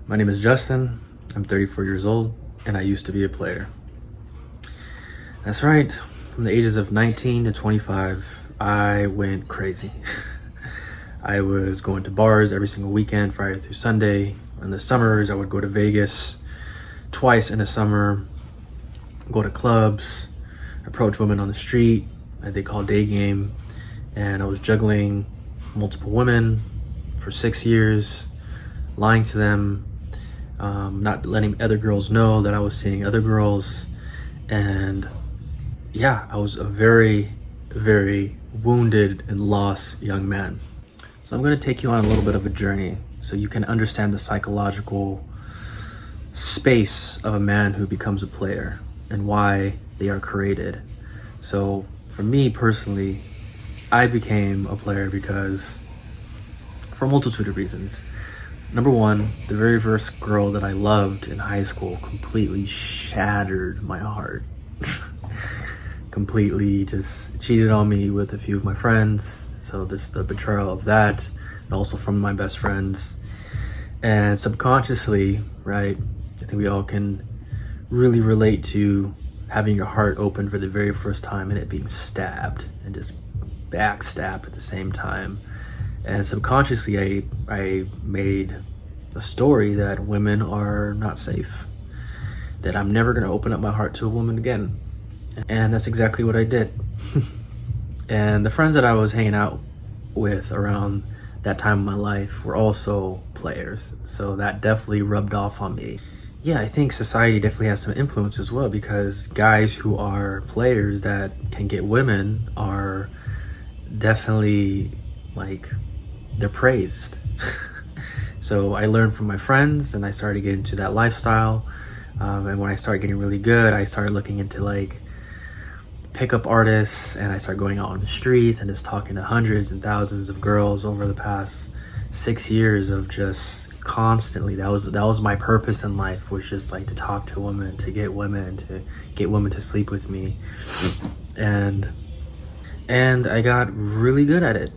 My name is Justin. I'm 34 years old, and I used to be a player. That's right. From the ages of 19 to 25, I went crazy. I was going to bars every single weekend, Friday through Sunday. In the summers, I would go to Vegas twice in the summer, go to clubs, approach women on the street, as they call day game. And I was juggling multiple women for 6 years, lying to them, not letting other girls know that I was seeing other girls. And yeah, I was a very, very wounded and lost young man. So I'm going to take you on a little bit of a journey so you can understand the psychological space of a man who becomes a player and why they are created. So for me personally, I became a player because for a multitude of reasons. Number one, the very first girl that I loved in high school completely shattered my heart. Completely just cheated on me with a few of my friends. So there's the betrayal of that, and also from my best friends. And subconsciously, right, I think we all can really relate to having your heart open for the very first time and it being stabbed and just backstabbed at the same time. And subconsciously, I made a story that women are not safe, that I'm never going to open up my heart to a woman again. And that's exactly what I did. And the friends that I was hanging out with around that time of my life were also players. So that definitely rubbed off on me. Yeah, I think society definitely has some influence as well, because guys who are players that can get women are definitely like, they're praised. So I learned from my friends and I started getting into that lifestyle. And when I started getting really good, I started looking into like pickup artists, and I started going out on the streets and just talking to hundreds and thousands of girls over the past 6 years of just constantly. That was my purpose in life, was just like to talk to women, to get women to sleep with me. And I got really good at it.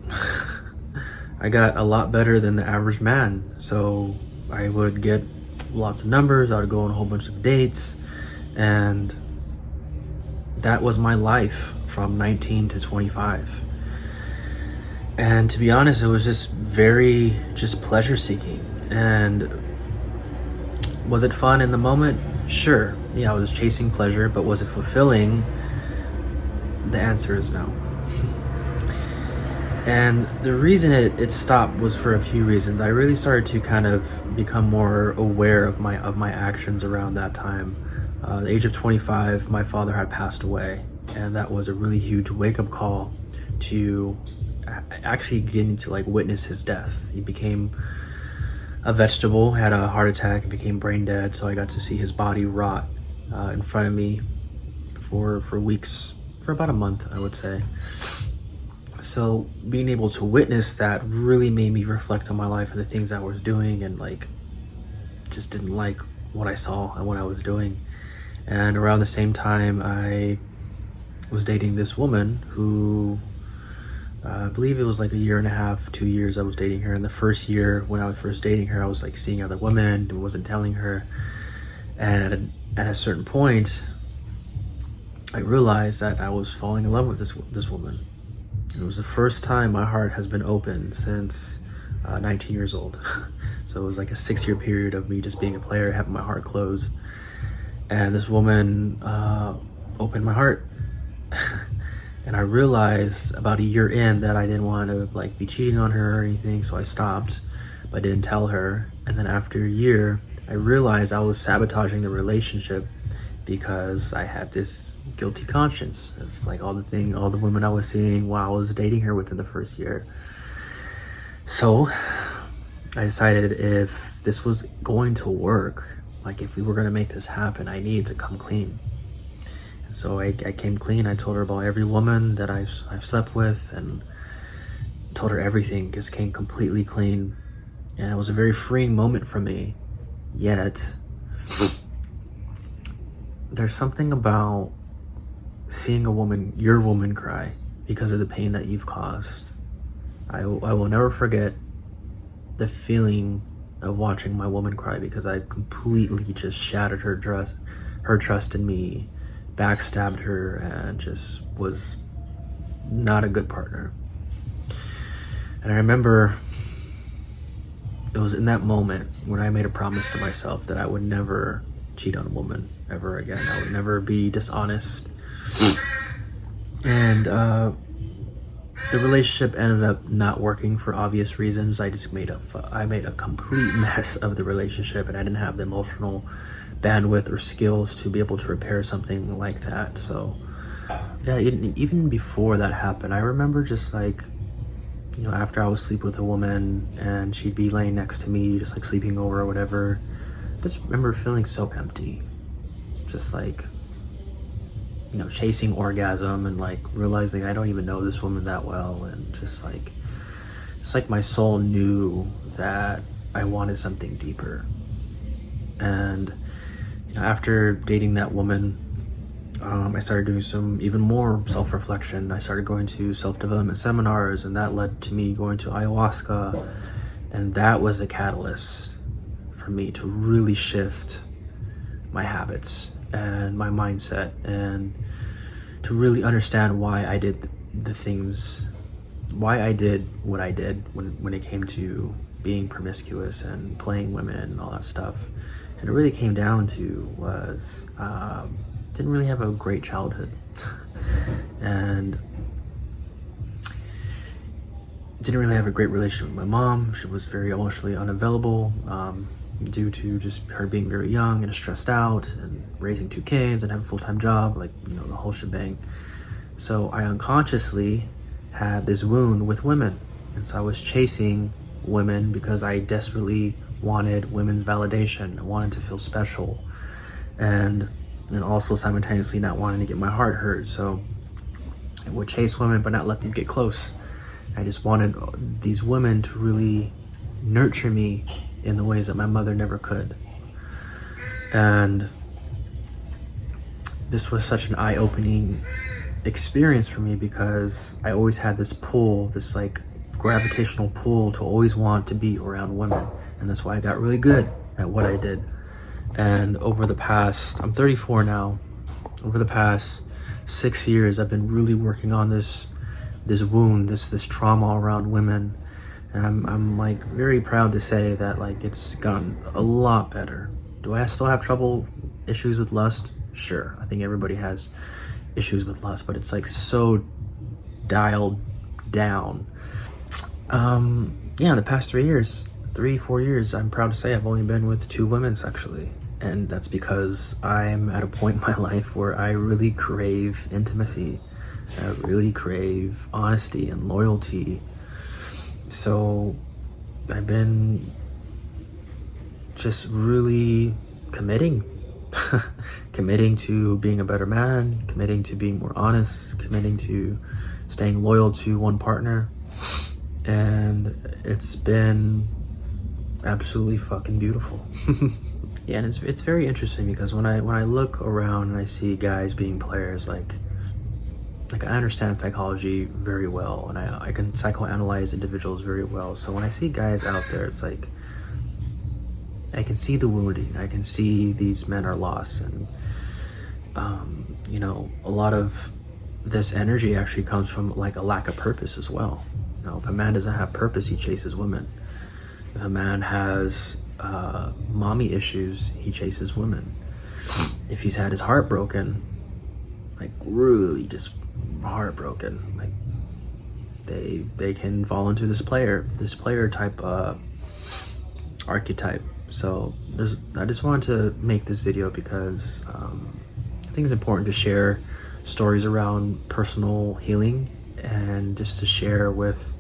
I got a lot better than the average man. So I would get lots of numbers, I would go on a whole bunch of dates, and that was my life from 19 to 25. And to be honest, it was just pleasure seeking. And was it fun in the moment? Sure. Yeah, I was chasing pleasure, but was it fulfilling? The answer is no. And the reason it stopped was for a few reasons. I really started to kind of become more aware of my actions around that time. The age of 25, my father had passed away, and that was a really huge wake-up call to actually getting to like witness his death. He became a vegetable, had a heart attack, and became brain dead. So I got to see his body rot in front of me for weeks, for about a month, I would say. So being able to witness that really made me reflect on my life and the things I was doing, and like just didn't like what I saw and what I was doing. And around the same time, I was dating this woman who I believe it was like a year and a half, 2 years I was dating her. And the first year when I was first dating her, I was like seeing other women and wasn't telling her. And at a certain point, I realized that I was falling in love with this woman. It was the first time my heart has been open since 19 years old. So it was like a 6-year period of me just being a player, having my heart closed. And this woman opened my heart. And I realized about a year in that I didn't want to like be cheating on her or anything, so I stopped, but I didn't tell her. And then after a year, I realized I was sabotaging the relationship because I had this guilty conscience of like all the women I was seeing while I was dating her within the first year. So I decided if this was going to work, like if we were going to make this happen, I needed to come clean. And so I came clean. I told her about every woman that I've slept with, and told her everything, just came completely clean. And it was a very freeing moment for me. Yet there's something about seeing your woman cry because of the pain that you've caused. I will never forget the feeling of watching my woman cry because I completely just shattered her trust in me, backstabbed her, and just was not a good partner. And I remember it was in that moment when I made a promise to myself that I would never cheat on a woman ever again. I would never be dishonest. And the relationship ended up not working for obvious reasons. I made a complete mess of the relationship, and I didn't have the emotional bandwidth or skills to be able to repair something like that. So yeah, even before that happened, I remember just like, you know, after I would sleep with a woman and she'd be laying next to me, just like sleeping over or whatever, I just remember feeling so empty. Just like, you know, chasing orgasm and like realizing I don't even know this woman that well, and just like, it's like my soul knew that I wanted something deeper. And, you know, after dating that woman, I started doing some even more self-reflection. I started going to self-development seminars, and that led to me going to ayahuasca. And that was a catalyst for me to really shift my habits and my mindset, and to really understand why I did the things, why I did what I did when it came to being promiscuous and playing women and all that stuff. And it really came down to was, didn't really have a great childhood and didn't really have a great relationship with my mom. She was very emotionally unavailable, due to just her being very young and stressed out and raising 2 kids and having a full-time job, like, you know, the whole shebang. So I unconsciously had this wound with women, and so I was chasing women because I desperately wanted women's validation. I wanted to feel special, and also simultaneously not wanting to get my heart hurt. So I would chase women but not let them get close. I just wanted these women to really nurture me in the ways that my mother never could. And this was such an eye-opening experience for me because I always had this pull, this like gravitational pull to always want to be around women. And that's why I got really good at what I did. And over the past, I'm 34 now, over the past 6 years, I've been really working on this wound, this trauma around women. And I'm like very proud to say that like it's gotten a lot better. Do I still have issues with lust? Sure, I think everybody has issues with lust, but it's like so dialed down. Yeah, the past 4 years, I'm proud to say I've only been with 2 women sexually. And that's because I'm at a point in my life where I really crave intimacy. I really crave honesty and loyalty. So I've been just really committing to being a better man, committing to being more honest, committing to staying loyal to one partner. And it's been absolutely fucking beautiful. Yeah, and it's very interesting because when I look around and I see guys being players, like I understand psychology very well, and I can psychoanalyze individuals very well. So when I see guys out there, it's like I can see the wounding. I can see these men are lost, and you know, a lot of this energy actually comes from like a lack of purpose as well. You know, if a man doesn't have purpose, he chases women. If a man has mommy issues, he chases women. If he's had his heart broken, like really just heartbroken, like they can fall into this player type archetype. So I just wanted to make this video because I think it's important to share stories around personal healing, and just to share with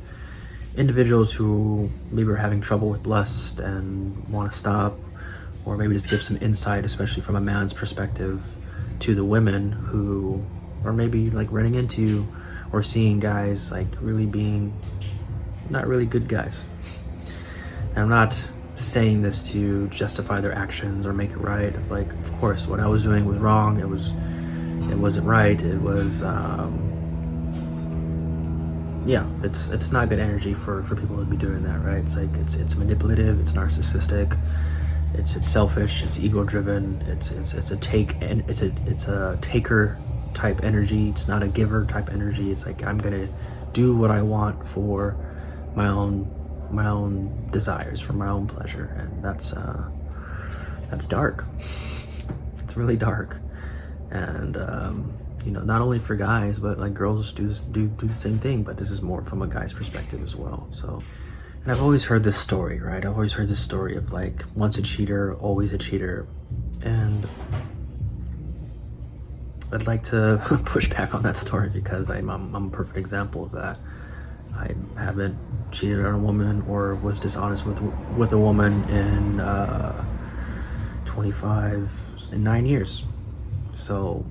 individuals who maybe are having trouble with lust and want to stop, or maybe just give some insight, especially from a man's perspective, to the women who are maybe like running into or seeing guys like really being not really good guys. And I'm not saying this to justify their actions or make it right. Like, of course, what I was doing was wrong. It wasn't right. It was yeah, it's not good energy for people to be doing that, right? It's like it's manipulative, it's narcissistic, it's selfish, it's ego driven, it's a take, and it's a taker type energy. It's not a giver type energy. It's like, I'm gonna do what I want for my own desires, for my own pleasure, and that's dark. It's really dark. And you know, not only for guys, but like girls do the same thing, but this is more from a guy's perspective as well. So, and I've always heard this story, right? I've always heard this story of like, once a cheater, always a cheater. And I'd like to push back on that story, because I'm a perfect example of that. I haven't cheated on a woman or was dishonest with a woman in 9 years. So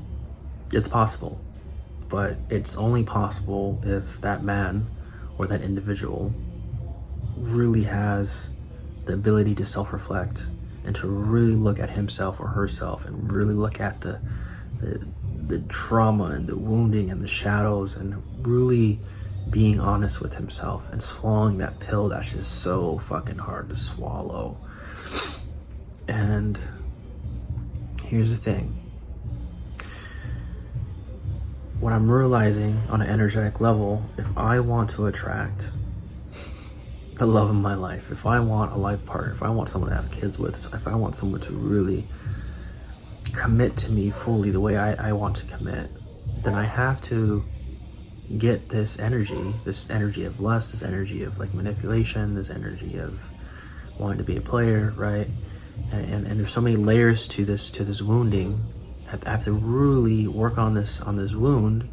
it's possible, but it's only possible if that man or that individual really has the ability to self-reflect and to really look at himself or herself and really look at the trauma and the wounding and the shadows, and really being honest with himself and swallowing that pill that's just so fucking hard to swallow. And here's the thing. What I'm realizing on an energetic level, if I want to attract the love of my life, if I want a life partner, if I want someone to have kids with, if I want someone to really commit to me fully the way I want to commit, then I have to get this energy of lust, this energy of like manipulation, this energy of wanting to be a player, right? And there's so many layers to this wounding. I have to really work on this wound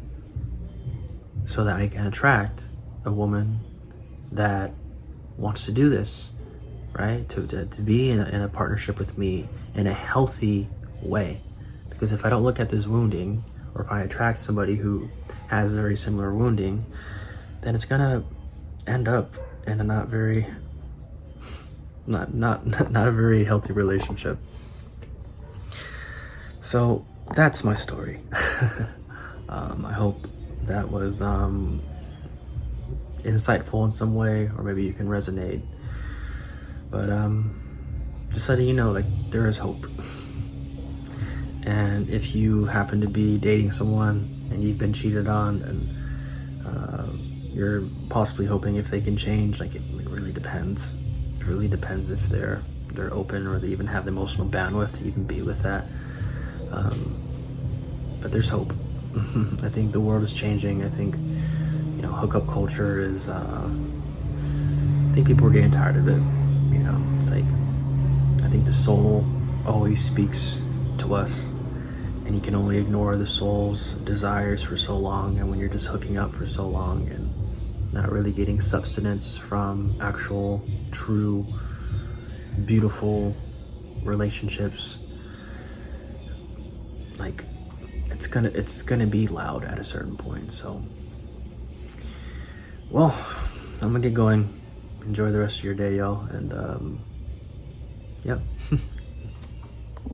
so that I can attract a woman that wants to do this, right? To be in a partnership with me in a healthy way. Because if I don't look at this wounding, or if I attract somebody who has very similar wounding, then it's gonna end up in a not a very healthy relationship. So that's my story. I hope that was insightful in some way, or maybe you can resonate. But just letting you know, like, there is hope. And if you happen to be dating someone and you've been cheated on, and you're possibly hoping if they can change, like, it really depends. It really depends if they're open, or they even have the emotional bandwidth to even be with that. But there's hope. I think the world is changing. I think, you know, hookup culture is, I think people are getting tired of it. You know, it's like, I think the soul always speaks to us, and you can only ignore the soul's desires for so long. And when you're just hooking up for so long and not really getting substance from actual, true, beautiful relationships, like, it's gonna be loud at a certain point. So, well, I'm gonna get going. Enjoy the rest of your day, y'all, and yep.